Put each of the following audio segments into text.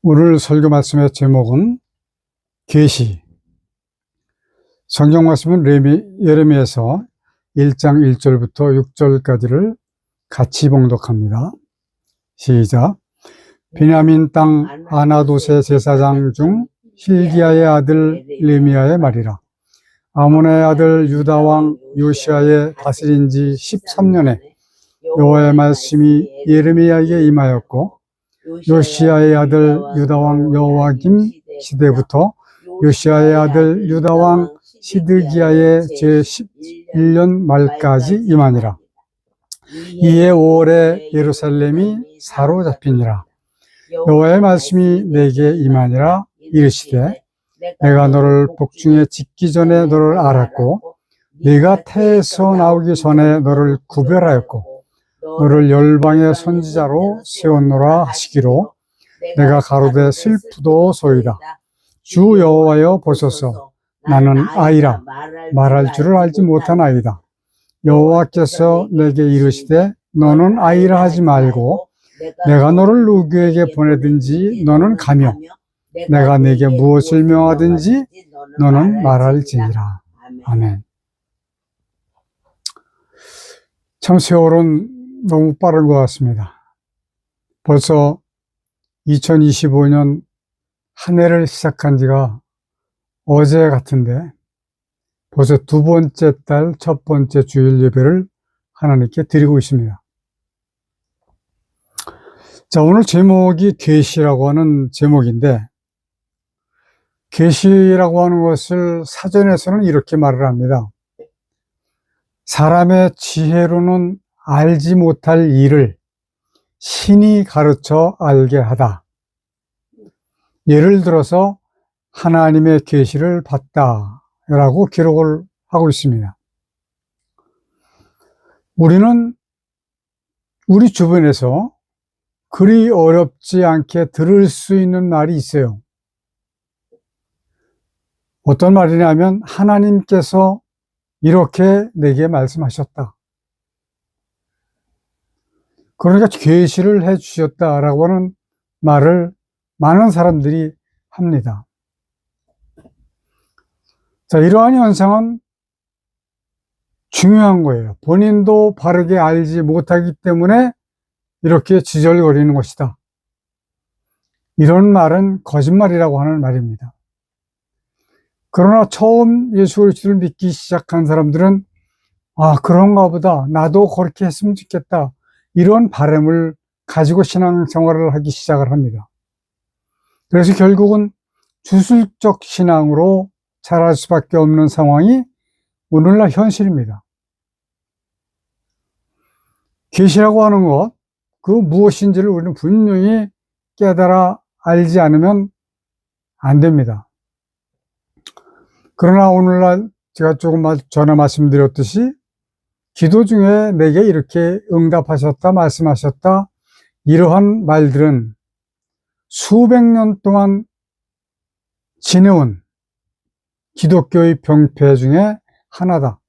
오늘 설교 말씀의 제목은 계시. 성경 말씀은 예레미야서 1장 1절부터 6절까지를 같이 봉독합니다. 시작. 베냐민 땅 아나돗의 제사장 중 hil기야의 아들 레미야의 말이라. 아몬의 아들 유다 왕 요시야의 다스린 지 13년에 여호와의 말씀이 예레미야에게 임하였고, 요시야의 아들 유다 왕 여호와김 시대부터 요시야의 아들 유다 왕 시드기야의 제11년 말까지 임하니라. 이에 5월에 예루살렘이 사로잡히니라. 여호와의 말씀이 내게 임하니라. 이르시되 내가 너를 복중에 짓기 전에 너를 알았고, 네가 태에서 나오기 전에 너를 구별하였고, 너를 열방의 선지자로 세웠노라 하시기로, 내가 가로되 슬프도소이다. 주 여호와여 보소서, 나는 아이라 말할 줄을 알지 못한 아이다. 여호와께서 내게 이르시되 너는 아이라 하지 말고 내가 너를 누구에게 보내든지 너는 가며 내가 네게 무엇을 명하든지 너는 말할지니라. 아멘. 참 세월은 너무 빠른 것 같습니다. 벌써 2025년 한 해를 시작한 지가 어제 같은데 벌써 두 번째 달 첫 번째 주일 예배를 하나님께 드리고 있습니다. 자, 오늘 제목이 계시라고 하는 제목인데, 계시라고 하는 것을 사전에서는 이렇게 말을 합니다. 사람의 지혜로는 알지 못할 일을 신이 가르쳐 알게 하다. 예를 들어서 하나님의 계시를 봤다라고 기록을 하고 있습니다. 우리는 우리 주변에서 그리 어렵지 않게 들을 수 있는 말이 있어요. 어떤 말이냐면 하나님께서 이렇게 내게 말씀하셨다. 그러니까 계시를 해 주셨다라고 하는 말을 많은 사람들이 합니다. 자, 이러한 현상은 중요한 거예요. 본인도 바르게 알지 못하기 때문에 이렇게 지절거리는 것이다. 이런 말은 거짓말이라고 하는 말입니다. 그러나 처음 예수 그리스도를 믿기 시작한 사람들은 그런가 보다. 나도 그렇게 했으면 좋겠다. 이런 바람을 가지고 신앙생활을 하기 시작을 합니다. 그래서 결국은 주술적 신앙으로 자랄 수밖에 없는 상황이 오늘날 현실입니다. 계시라고 하는 것, 그 무엇인지를 우리는 분명히 깨달아 알지 않으면 안 됩니다. 그러나 오늘날 제가 조금 전에 말씀드렸듯이 기도 중에 내게 이렇게 응답하셨다, 말씀하셨다, 이러한 말들은 수백 년 동안 지내온 기독교의 병폐 중에 하나다.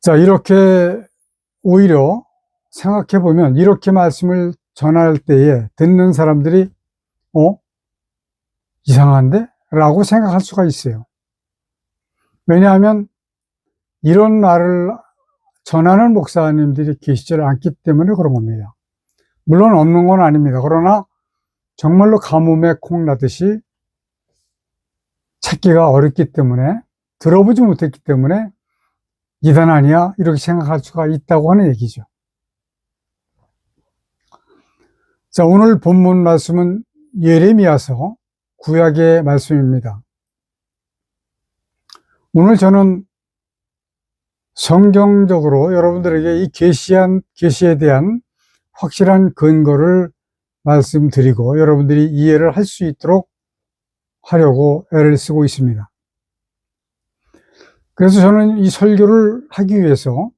자, 이렇게 오히려 생각해 보면 이렇게 말씀을 전할 때에 듣는 사람들이 이상한데? 라고 생각할 수가 있어요. 왜냐하면 이런 말을 전하는 목사님들이 계시지 않기 때문에 그런 겁니다. 물론 없는 건 아닙니다. 그러나 정말로 가뭄에 콩 나듯이 찾기가 어렵기 때문에, 들어보지 못했기 때문에 이단 아니야? 이렇게 생각할 수가 있다고 하는 얘기죠. 자, 오늘 본문 말씀은 예레미야서 구약의 말씀입니다. 오늘 저는 성경적으로 여러분들에게 이 계시에 대한 확실한 근거를 말씀드리고 여러분들이 이해를 할 수 있도록 하려고 애를 쓰고 있습니다. 그래서 저는 이 설교를 하기 위해서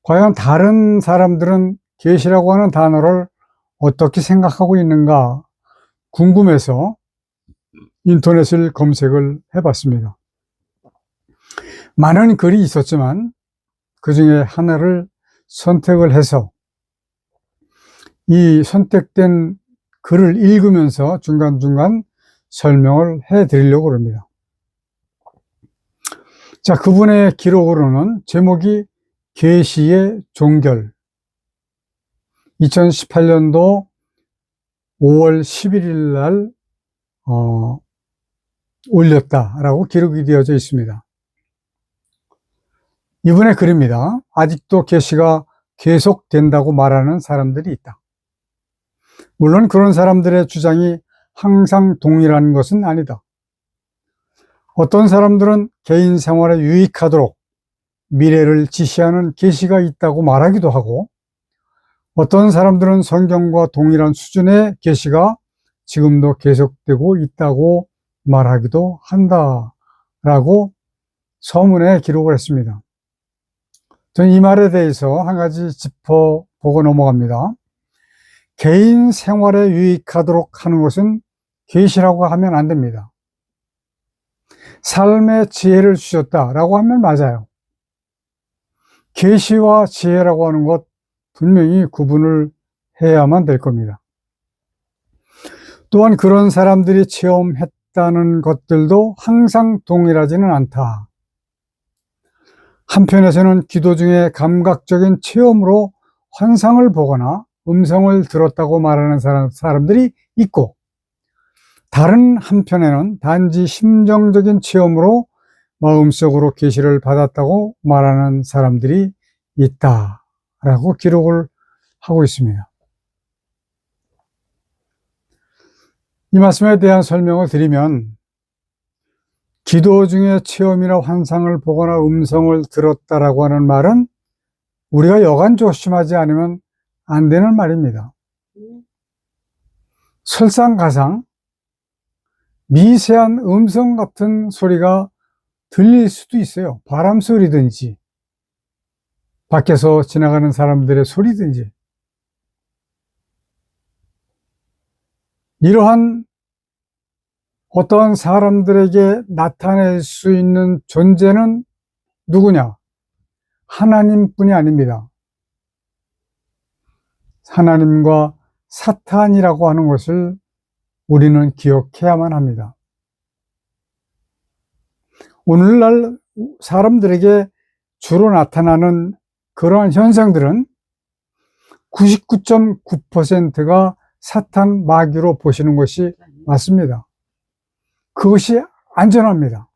과연 다른 사람들은 계시라고 하는 단어를 어떻게 생각하고 있는가 궁금해서 인터넷을 검색을 해봤습니다. 많은 글이 있었지만 그 중에 하나를 선택을 해서 이 선택된 글을 읽으면서 중간중간 설명을 해 드리려고 합니다. 자, 그분의 기록으로는 제목이 계시의 종결, 2018년도 5월 11일 날 올렸다라고 기록이 되어져 있습니다. 이분의 글입니다. 아직도 계시가 계속된다고 말하는 사람들이 있다. 물론 그런 사람들의 주장이 항상 동일한 것은 아니다. 어떤 사람들은 개인 생활에 유익하도록 미래를 지시하는 계시가 있다고 말하기도 하고, 어떤 사람들은 성경과 동일한 수준의 계시가 지금도 계속되고 있다고 말하기도 한다라고 서문에 기록을 했습니다. 저는 이 말에 대해서 한 가지 짚어보고 넘어갑니다. 개인 생활에 유익하도록 하는 것은 계시라고 하면 안 됩니다. 삶의 지혜를 주셨다라고 하면 맞아요. 계시와 지혜라고 하는 것 분명히 구분을 해야만 될 겁니다. 또한 그런 사람들이 체험했다는 것들도 항상 동일하지는 않다. 한편에서는 기도 중에 감각적인 체험으로 환상을 보거나 음성을 들었다고 말하는 사람들이 있고, 다른 한편에는 단지 심정적인 체험으로 마음속으로 계시를 받았다고 말하는 사람들이 있다라고 기록을 하고 있습니다. 이 말씀에 대한 설명을 드리면, 기도 중에 체험이나 환상을 보거나 음성을 들었다라고 하는 말은 우리가 여간 조심하지 않으면 안 되는 말입니다. 설상가상 미세한 음성 같은 소리가 들릴 수도 있어요. 바람 소리든지 밖에서 지나가는 사람들의 소리든지. 이러한 어떠한 사람들에게 나타낼 수 있는 존재는 누구냐? 하나님뿐이 아닙니다. 하나님과 사탄이라고 하는 것을 우리는 기억해야만 합니다. 오늘날 사람들에게 주로 나타나는 그러한 현상들은 99.9%가 사탄 마귀로 보시는 것이 맞습니다. 그것이 안전합니다.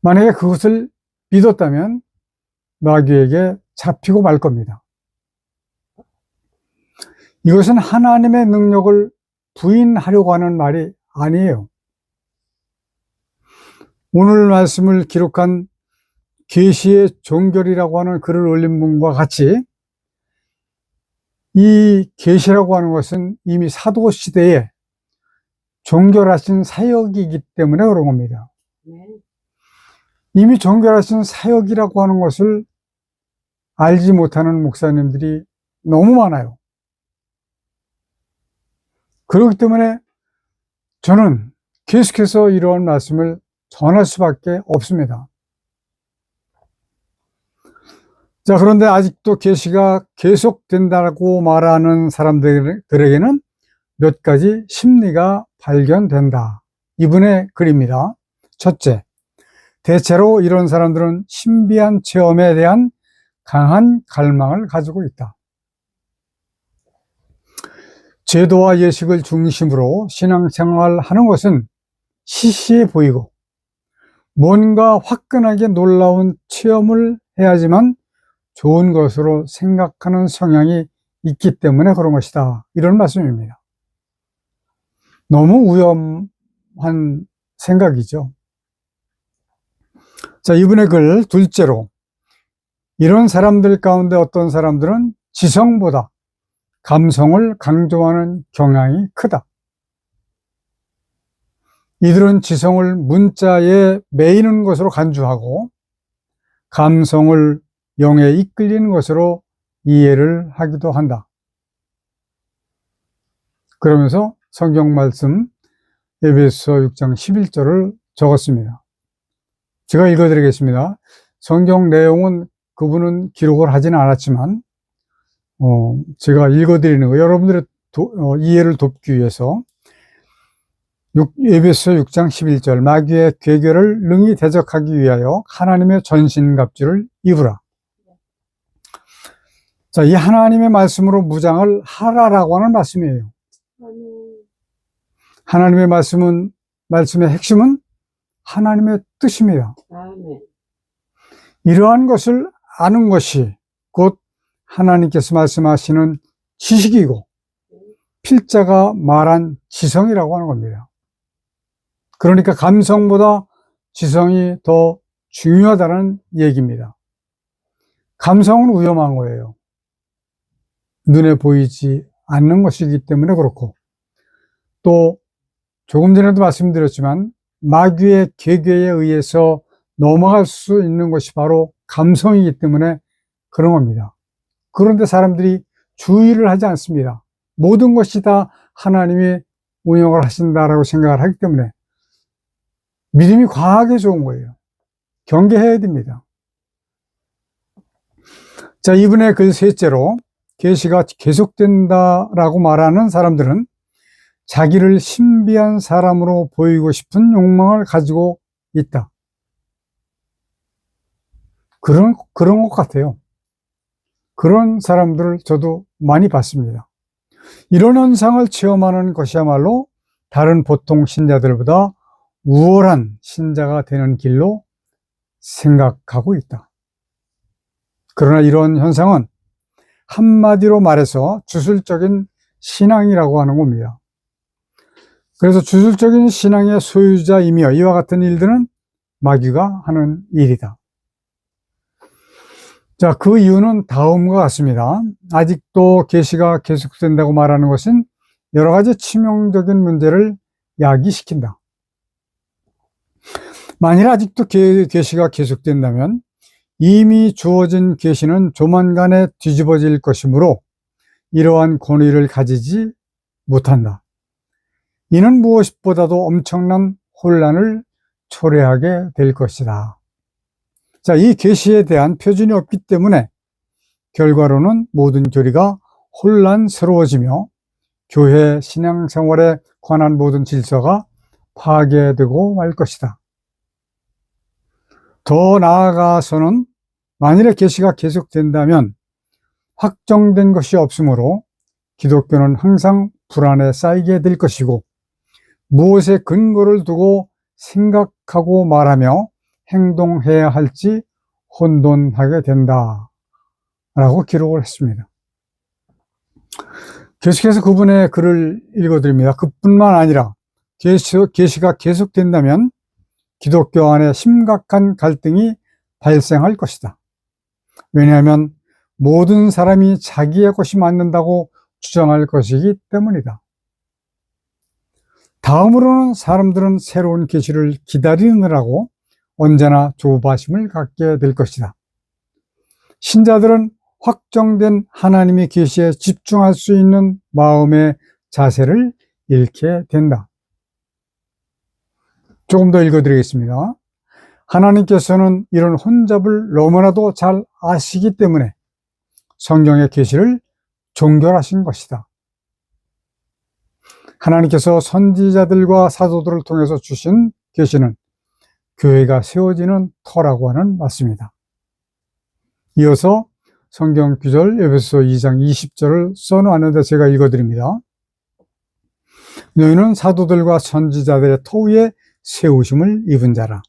만약에 그것을 믿었다면 마귀에게 잡히고 말 겁니다. 이것은 하나님의 능력을 부인하려고 하는 말이 아니에요. 오늘 말씀을 기록한 계시의 종결이라고 하는 글을 올린 분과 같이 이 계시라고 하는 것은 이미 사도 시대에 종결하신 사역이기 때문에 그런 겁니다. 이미 종결하신 사역이라고 하는 것을 알지 못하는 목사님들이 너무 많아요. 그렇기 때문에 저는 계속해서 이러한 말씀을 전할 수밖에 없습니다. 자, 그런데 아직도 계시가 계속된다고 말하는 사람들에게는 몇 가지 심리가 발견된다. 이분의 글입니다. 첫째, 대체로 이런 사람들은 신비한 체험에 대한 강한 갈망을 가지고 있다. 제도와 예식을 중심으로 신앙생활을 하는 것은 시시해 보이고 뭔가 화끈하게 놀라운 체험을 해야지만 좋은 것으로 생각하는 성향이 있기 때문에 그런 것이다. 이런 말씀입니다. 너무 위험한 생각이죠. 자, 이분의 글 둘째로, 이런 사람들 가운데 어떤 사람들은 지성보다 감성을 강조하는 경향이 크다. 이들은 지성을 문자에 매이는 것으로 간주하고 감성을 영에 이끌리는 것으로 이해를 하기도 한다. 그러면서 성경 말씀 에베소 6장 11절을 적었습니다. 제가 읽어드리겠습니다. 성경 내용은 그분은 기록을 하지는 않았지만 제가 읽어드리는 거, 여러분들의 이해를 돕기 위해서 에베소 6장 11절, 마귀의 괴계를 능히 대적하기 위하여 하나님의 전신갑주를 입으라. 자, 이 하나님의 말씀으로 무장을 하라라고 하는 말씀이에요. 하나님의 말씀의 핵심은 하나님의 뜻입니다. 이러한 것을 아는 것이 곧 하나님께서 말씀하시는 지식이고 필자가 말한 지성이라고 하는 겁니다. 그러니까 감성보다 지성이 더 중요하다는 얘기입니다. 감성은 위험한 거예요. 눈에 보이지 않는 것이기 때문에 그렇고, 또 조금 전에도 말씀드렸지만 마귀의 계계에 의해서 넘어갈 수 있는 것이 바로 감성이기 때문에 그런 겁니다. 그런데 사람들이 주의를 하지 않습니다. 모든 것이 다 하나님이 운영을 하신다라고 생각을 하기 때문에 믿음이 과하게 좋은 거예요. 경계해야 됩니다. 자, 이번에 그 셋째로 계시가 계속된다라고 말하는 사람들은 자기를 신비한 사람으로 보이고 싶은 욕망을 가지고 있다. 그런 것 같아요. 그런 사람들을 저도 많이 봤습니다. 이런 현상을 체험하는 것이야말로 다른 보통 신자들보다 우월한 신자가 되는 길로 생각하고 있다. 그러나 이런 현상은 한마디로 말해서 주술적인 신앙이라고 하는 겁니다. 그래서 주술적인 신앙의 소유자이며 이와 같은 일들은 마귀가 하는 일이다. 자, 그 이유는 다음과 같습니다. 아직도 계시가 계속된다고 말하는 것은 여러 가지 치명적인 문제를 야기시킨다. 만일 아직도 계시가 계속된다면 이미 주어진 계시는 조만간에 뒤집어질 것이므로 이러한 권위를 가지지 못한다. 이는 무엇보다도 엄청난 혼란을 초래하게 될 것이다. 자, 이 계시에 대한 표준이 없기 때문에 결과로는 모든 교리가 혼란스러워지며 교회 신앙생활에 관한 모든 질서가 파괴되고 말 것이다. 더 나아가서는 만일에 계시가 계속된다면 확정된 것이 없으므로 기독교는 항상 불안에 쌓이게 될 것이고 무엇에 근거를 두고 생각하고 말하며 행동해야 할지 혼돈하게 된다 라고 기록을 했습니다. 계속해서 그분의 글을 읽어드립니다. 그뿐만 아니라 계시가 계속된다면 기독교 안에 심각한 갈등이 발생할 것이다. 왜냐하면 모든 사람이 자기의 것이 맞는다고 주장할 것이기 때문이다. 다음으로는 사람들은 새로운 계시를 기다리느라고 언제나 조바심을 갖게 될 것이다. 신자들은 확정된 하나님의 계시에 집중할 수 있는 마음의 자세를 잃게 된다. 조금 더 읽어드리겠습니다. 하나님께서는 이런 혼잡을 너무나도 잘 아시기 때문에 성경의 계시를 종결하신 것이다. 하나님께서 선지자들과 사도들을 통해서 주신 계시는 교회가 세워지는 터라고 하는 말씀입니다. 이어서 성경 구절 에베소 2장 20절을 써놓았는데 제가 읽어드립니다. 너희는 사도들과 선지자들의 터 위에 세우심을 입은 자라.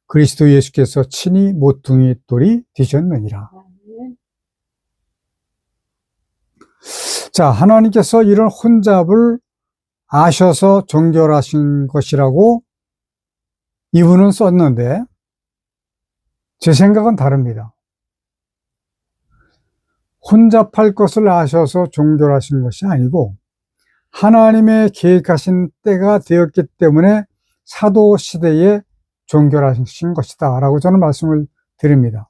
그리스도 예수께서 친히 모퉁이 돌이 되셨느니라. 자, 하나님께서 이런 혼잡을 아셔서 종결하신 것이라고 이분은 썼는데 제 생각은 다릅니다. 혼잡할 것을 아셔서 종결하신 것이 아니고 하나님의 계획하신 때가 되었기 때문에 사도 시대에 종결하신 것이다 라고 저는 말씀을 드립니다.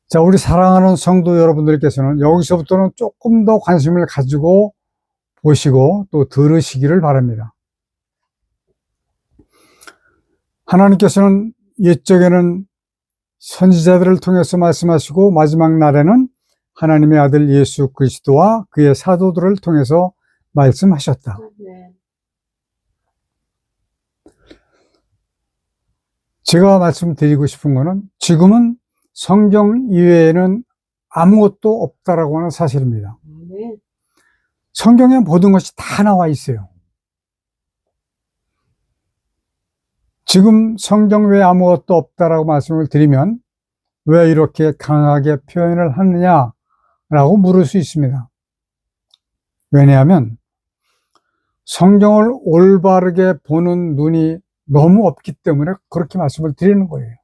자, 우리 사랑하는 성도 여러분들께서는 여기서부터는 조금 더 관심을 가지고 보시고 또 들으시기를 바랍니다. 하나님께서는 옛적에는 선지자들을 통해서 말씀하시고 마지막 날에는 하나님의 아들 예수 그리스도와 그의 사도들을 통해서 말씀하셨다. 네. 제가 말씀드리고 싶은 거는 지금은 성경 이외에는 아무것도 없다라고 하는 사실입니다. 네. 성경에 모든 것이 다 나와 있어요. 지금 성경 외에 아무것도 없다라고 말씀을 드리면 왜 이렇게 강하게 표현을 하느냐라고 물을 수 있습니다. 왜냐하면 성경을 올바르게 보는 눈이 너무 없기 때문에 그렇게 말씀을 드리는 거예요.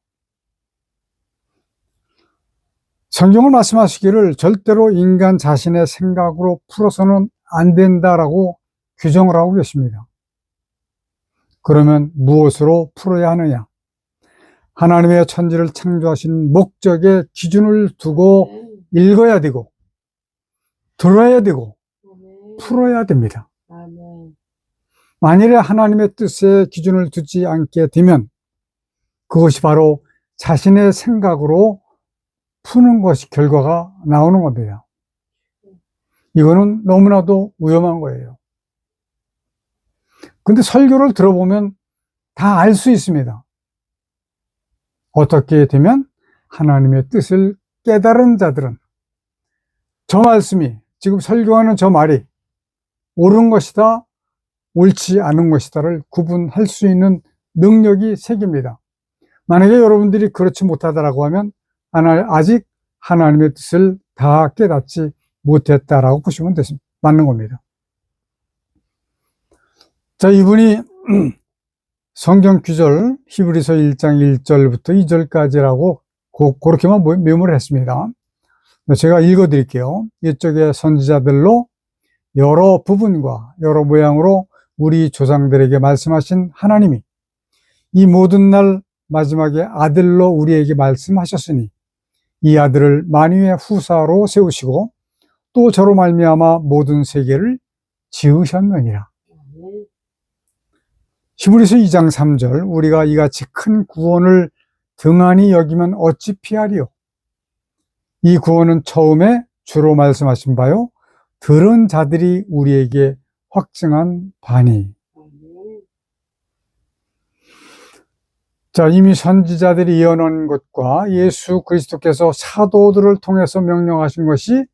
성경을 말씀하시기를 절대로 인간 자신의 생각으로 풀어서는 안 된다라고 규정을 하고 계십니다. 그러면 무엇으로 풀어야 하느냐? 하나님의 천지를 창조하신 목적에 기준을 두고 읽어야 되고 들어야 되고 풀어야 됩니다. 만일에 하나님의 뜻에 기준을 두지 않게 되면 그것이 바로 자신의 생각으로 푸는 것이 결과가 나오는 겁니다. 이거는 너무나도 위험한 거예요. 근데 설교를 들어보면 다 알 수 있습니다. 어떻게 되면 하나님의 뜻을 깨달은 자들은 저 말씀이, 지금 설교하는 저 말이 옳은 것이다, 옳지 않은 것이다를 구분할 수 있는 능력이 생깁니다. 만약에 여러분들이 그렇지 못하다라고 하면 아직 하나님의 뜻을 다 깨닫지 못했다라고 보시면 맞는 겁니다. 자, 이분이 성경 구절 히브리서 1장 1절부터 2절까지라고 그렇게만 메모를 했습니다. 제가 읽어드릴게요. 이쪽에 선지자들로 여러 부분과 여러 모양으로 우리 조상들에게 말씀하신 하나님이 이 모든 날 마지막에 아들로 우리에게 말씀하셨으니 이 아들을 만유의 후사로 세우시고 또 저로 말미암아 모든 세계를 지으셨느니라. 히브리서 2장 3절 우리가 이같이 큰 구원을 등한히 여기면 어찌 피하리요. 이 구원은 처음에 주로 말씀하신 바요 들은 자들이 우리에게 확증한 바니. 자, 이미 선지자들이 예언한 것과 예수 그리스도께서 사도들을 통해서 명령하신 것이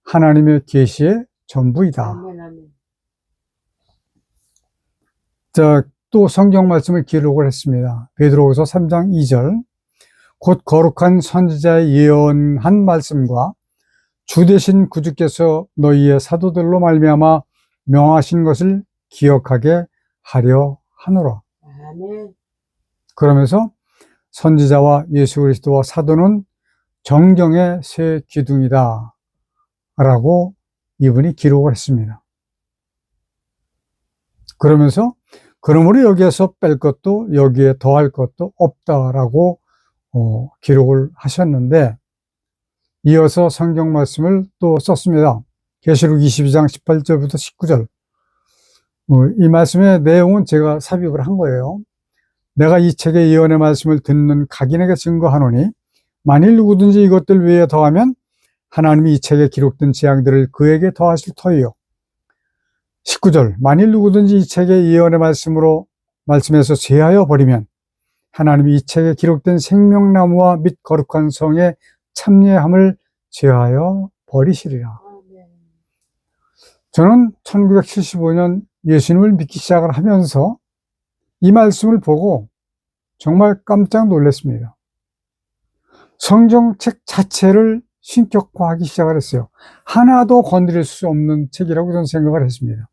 하나님의 계시의 전부이다. 자, 또 성경 말씀을 기록을 했습니다. 베드로후서 3장 2절 곧 거룩한 선지자의 예언한 말씀과 주 되신 구주께서 너희의 사도들로 말미암아 명하신 것을 기억하게 하려 하노라. 아멘. 그러면서 선지자와 예수 그리스도와 사도는 정경의 새 기둥이다 라고 이분이 기록을 했습니다. 그러면서 그러므로 여기에서 뺄 것도 여기에 더할 것도 없다라고 기록을 하셨는데 이어서 성경 말씀을 또 썼습니다. 계시록 22장 18절부터 19절 이 말씀의 내용은 제가 삽입을 한 거예요. 내가 이 책의 예언의 말씀을 듣는 각인에게 증거하노니 만일 누구든지 이것들 외에 더하면 하나님이 이 책에 기록된 재앙들을 그에게 더하실 터이요. 19절 만일 누구든지 이 책의 예언의 말씀에서 제하여 버리면 하나님이 이 책에 기록된 생명나무와 및 거룩한 성의 참여함을 제하여 버리시리라. 저는 1975년 예수님을 믿기 시작을 하면서 이 말씀을 보고 정말 깜짝 놀랐습니다. 성경책 자체를 신격화하기 시작을 했어요. 하나도 건드릴 수 없는 책이라고 저는 생각을 했습니다.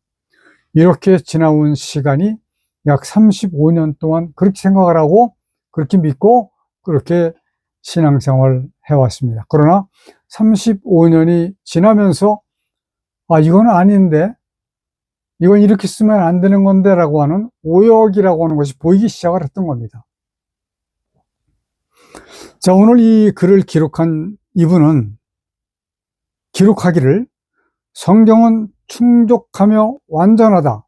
이렇게 지나온 시간이 약 35년 동안 그렇게 생각을 하고 그렇게 믿고 그렇게 신앙생활을 해왔습니다. 그러나 35년이 지나면서 이건 아닌데 이건 이렇게 쓰면 안 되는 건데 라고 하는 오역이라고 하는 것이 보이기 시작을 했던 겁니다. 자, 오늘 이 글을 기록한 이분은 기록하기를 성경은 충족하며 완전하다.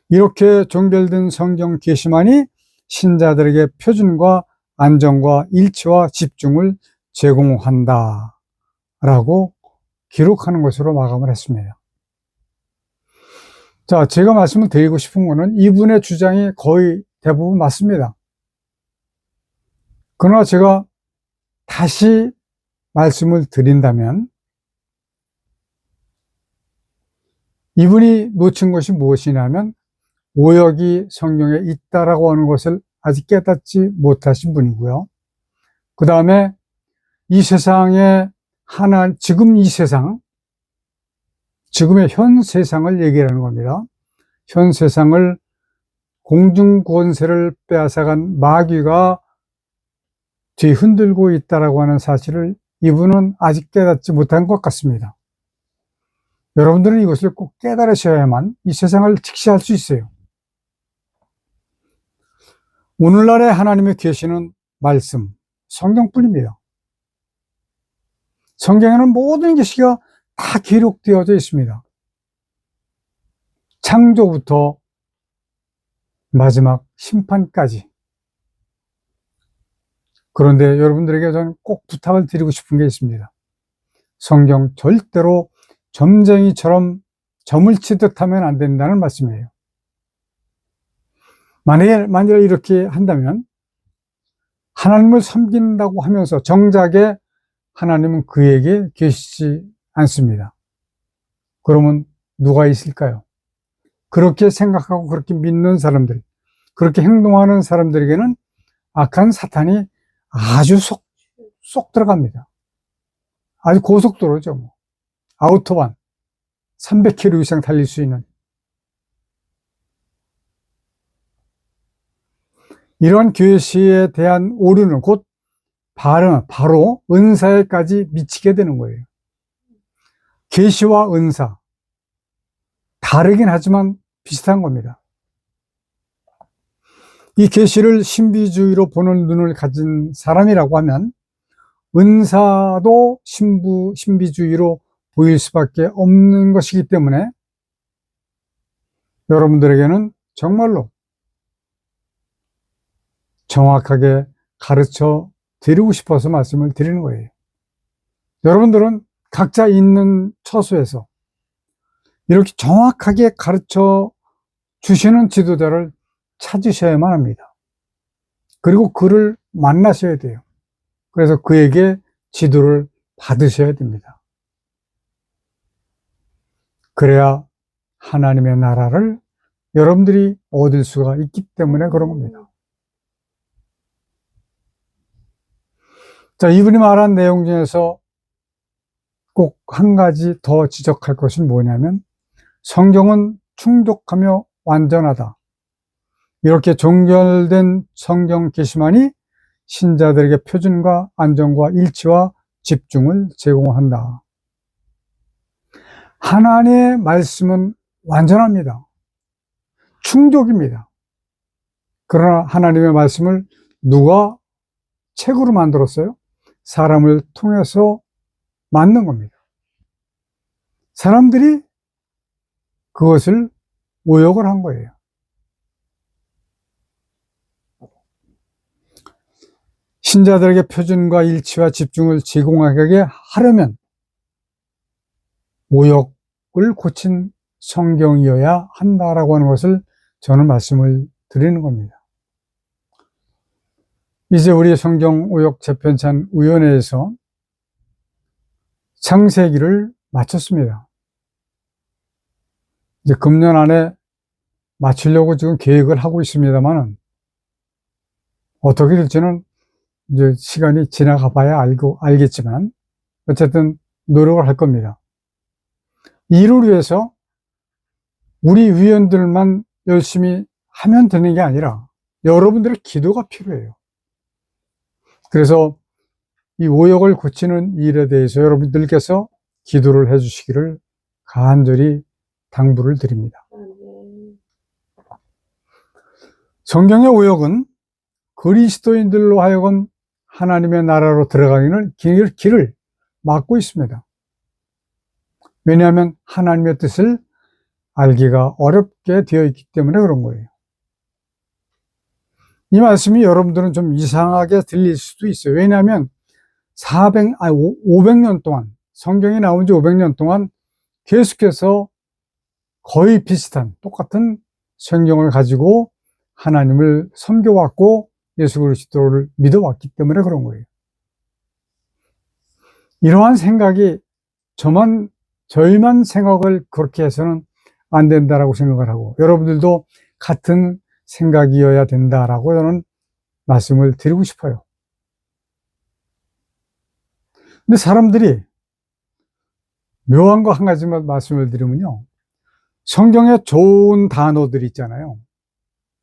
이렇게 종결된 성경 계시만이 신자들에게 표준과 안정과 일치와 집중을 제공한다 라고 기록하는 것으로 마감을 했습니다. 자, 제가 말씀을 드리고 싶은 것은 이분의 주장이 거의 대부분 맞습니다. 그러나 제가 다시 말씀을 드린다면 이분이 놓친 것이 무엇이냐면 오역이 성경에 있다라고 하는 것을 아직 깨닫지 못하신 분이고요. 그 다음에 이 세상에 지금 이 세상, 지금의 현 세상을 얘기하는 겁니다. 현 세상을 공중권세를 빼앗아간 마귀가 뒤흔들고 있다라고 하는 사실을 이분은 아직 깨닫지 못한 것 같습니다. 여러분들은 이것을 꼭 깨달으셔야만 이 세상을 직시할 수 있어요. 오늘날의 하나님의 계시는 말씀, 성경뿐입니다. 성경에는 모든 계시가 다 기록되어져 있습니다. 창조부터 마지막 심판까지. 그런데 여러분들에게 저는 꼭 부탁을 드리고 싶은 게 있습니다. 성경 절대로 점쟁이처럼 점을 치듯 하면 안 된다는 말씀이에요. 만일 이렇게 한다면 하나님을 섬긴다고 하면서 정작에 하나님은 그에게 계시지 않습니다. 그러면 누가 있을까요? 그렇게 생각하고 그렇게 믿는 사람들, 그렇게 행동하는 사람들에게는 악한 사탄이 아주 쏙 들어갑니다. 아주 고속도로죠. 뭐. 아우토반 300km 이상 달릴 수 있는 이러한 계시에 대한 오류는 곧 바로 은사에까지 미치게 되는 거예요. 계시와 은사 다르긴 하지만 비슷한 겁니다. 이 계시를 신비주의로 보는 눈을 가진 사람이라고 하면 은사도 신비주의로 보일 수밖에 없는 것이기 때문에 여러분들에게는 정말로 정확하게 가르쳐 드리고 싶어서 말씀을 드리는 거예요. 여러분들은 각자 있는 처소에서 이렇게 정확하게 가르쳐 주시는 지도자를 찾으셔야만 합니다. 그리고 그를 만나셔야 돼요. 그래서 그에게 지도를 받으셔야 됩니다. 그래야 하나님의 나라를 여러분들이 얻을 수가 있기 때문에 그런 겁니다. 자, 이분이 말한 내용 중에서 꼭 한 가지 더 지적할 것은 뭐냐면 성경은 충족하며 완전하다. 이렇게 종결된 성경 계시만이 신자들에게 표준과 안정과 일치와 집중을 제공한다. 하나님의 말씀은 완전합니다. 충족입니다. 그러나 하나님의 말씀을 누가 책으로 만들었어요? 사람을 통해서 만든 겁니다. 사람들이 그것을 오역을 한 거예요. 신자들에게 표준과 일치와 집중을 제공하게 하려면 오역을 고친 성경이어야 한다라고 하는 것을 저는 말씀을 드리는 겁니다. 이제 우리 성경 오역 재편찬 위원회에서 창세기를 마쳤습니다. 이제 금년 안에 마치려고 지금 계획을 하고 있습니다만은 어떻게 될지는 이제 시간이 지나가 봐야 알겠지만 어쨌든 노력을 할 겁니다. 이를 위해서 우리 위원들만 열심히 하면 되는 게 아니라 여러분들의 기도가 필요해요. 그래서 이 오역을 고치는 일에 대해서 여러분들께서 기도를 해주시기를 간절히 당부를 드립니다. 성경의 오역은 그리스도인들로 하여금 하나님의 나라로 들어가기는 길을 막고 있습니다. 왜냐하면 하나님의 뜻을 알기가 어렵게 되어 있기 때문에 그런 거예요. 이 말씀이 여러분들은 좀 이상하게 들릴 수도 있어요. 왜냐하면 500년 동안, 성경이 나온 지 500년 동안 계속해서 거의 비슷한 똑같은 성경을 가지고 하나님을 섬겨왔고 예수 그리스도를 믿어왔기 때문에 그런 거예요. 이러한 생각이 저희만 생각을 그렇게 해서는 안 된다라고 생각을 하고, 여러분들도 같은 생각이어야 된다라고 저는 말씀을 드리고 싶어요. 근데 사람들이 묘한 거 한 가지만 말씀을 드리면요, 성경에 좋은 단어들 있잖아요.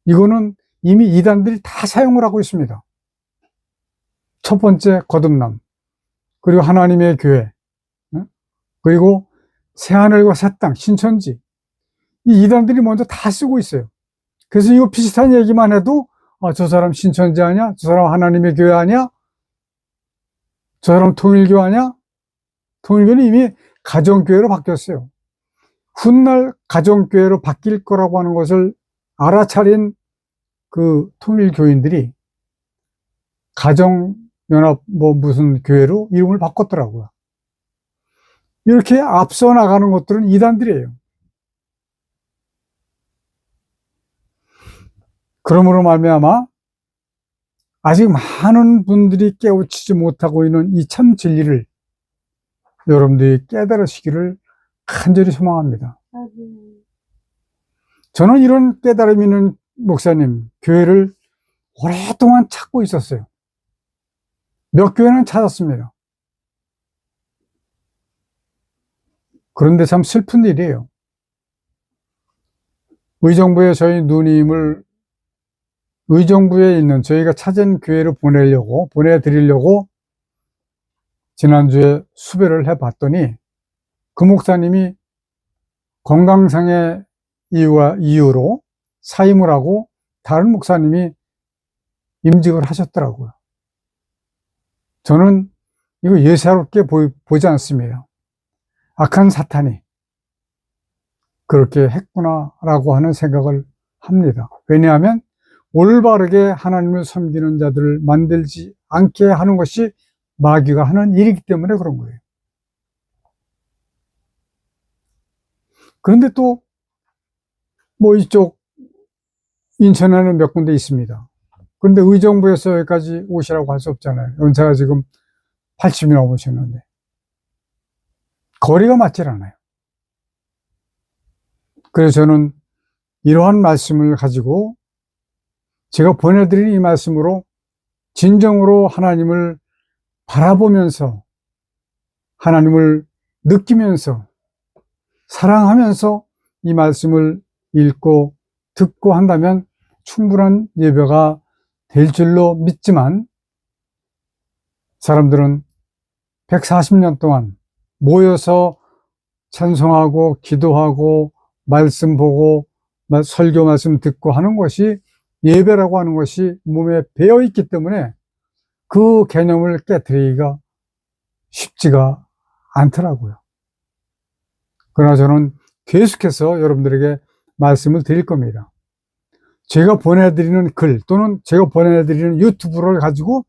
이거는 이미 이단들이 다 사용을 하고 있습니다. 첫 번째 거듭남, 그리고 하나님의 교회, 그리고 새하늘과 새 땅, 신천지, 이 이단들이 먼저 다 쓰고 있어요. 그래서 이거 비슷한 얘기만 해도 저 사람 신천지 아니야? 저 사람 하나님의 교회 아니야? 저 사람 통일교 아니야? 통일교는 이미 가정교회로 바뀌었어요. 훗날 가정교회로 바뀔 거라고 하는 것을 알아차린 그 통일교인들이 가정연합 무슨 교회로 이름을 바꿨더라고요. 이렇게 앞서 나가는 것들은 이단들이에요. 그러므로 말미암아 아직 많은 분들이 깨우치지 못하고 있는 이 참 진리를 여러분들이 깨달으시기를 간절히 소망합니다. 저는 이런 깨달음 있는 목사님, 교회를 오랫동안 찾고 있었어요. 몇 교회는 찾았습니다. 그런데 참 슬픈 일이에요. 의정부에 저희 누님을 의정부에 있는 저희가 찾은 교회를 보내드리려고 지난주에 수배를 해봤더니 그 목사님이 건강상의 이유로 사임을 하고 다른 목사님이 임직을 하셨더라고요. 저는 이거 예사롭게 보지 않습니다. 악한 사탄이 그렇게 했구나라고 하는 생각을 합니다. 왜냐하면 올바르게 하나님을 섬기는 자들을 만들지 않게 하는 것이 마귀가 하는 일이기 때문에 그런 거예요. 그런데 또 이쪽 인천에는 몇 군데 있습니다. 그런데 의정부에서 여기까지 오시라고 할 수 없잖아요. 연세가 지금 80이 넘으셨는데 거리가 맞질 않아요. 그래서 저는 이러한 말씀을 가지고 제가 보내드린 이 말씀으로 진정으로 하나님을 바라보면서 하나님을 느끼면서 사랑하면서 이 말씀을 읽고 듣고 한다면 충분한 예배가 될 줄로 믿지만, 사람들은 140년 동안 모여서 찬송하고 기도하고 말씀 보고 설교 말씀 듣고 하는 것이 예배라고 하는 것이 몸에 배어 있기 때문에 그 개념을 깨트리기가 쉽지가 않더라고요. 그러나 저는 계속해서 여러분들에게 말씀을 드릴 겁니다. 제가 보내드리는 글 또는 제가 보내드리는 유튜브를 가지고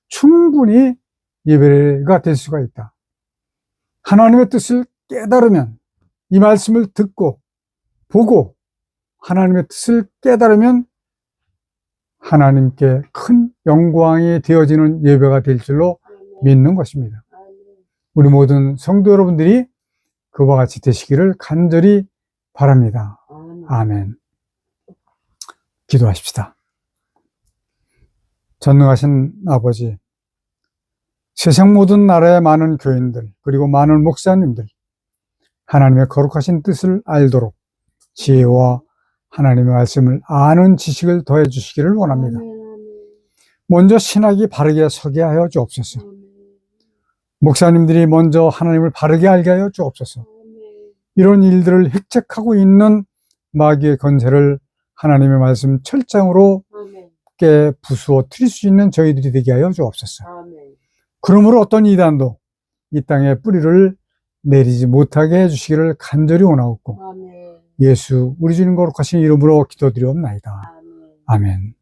충분히 예배가 될 수가 있다. 하나님의 뜻을 깨달으면, 이 말씀을 듣고 보고 하나님의 뜻을 깨달으면 하나님께 큰 영광이 되어지는 예배가 될 줄로 믿는 것입니다. 우리 모든 성도 여러분들이 그와 같이 되시기를 간절히 바랍니다. 아멘. 기도하십시다. 전능하신 아버지, 세상 모든 나라의 많은 교인들 그리고 많은 목사님들, 하나님의 거룩하신 뜻을 알도록 지혜와 하나님의 말씀을 아는 지식을 더해 주시기를 원합니다. 먼저 신학이 바르게 서게 하여 주옵소서. 목사님들이 먼저 하나님을 바르게 알게 하여 주옵소서. 이런 일들을 획책하고 있는 마귀의 건세를 하나님의 말씀 철장으로 깨 부수어 트릴 수 있는 저희들이 되게 하여 주옵소서. 그러므로 어떤 이단도 이 땅에 뿌리를 내리지 못하게 해주시기를 간절히 원하옵고, 예수 우리 주님 거룩하신 이름으로 기도드리옵나이다. 아멘.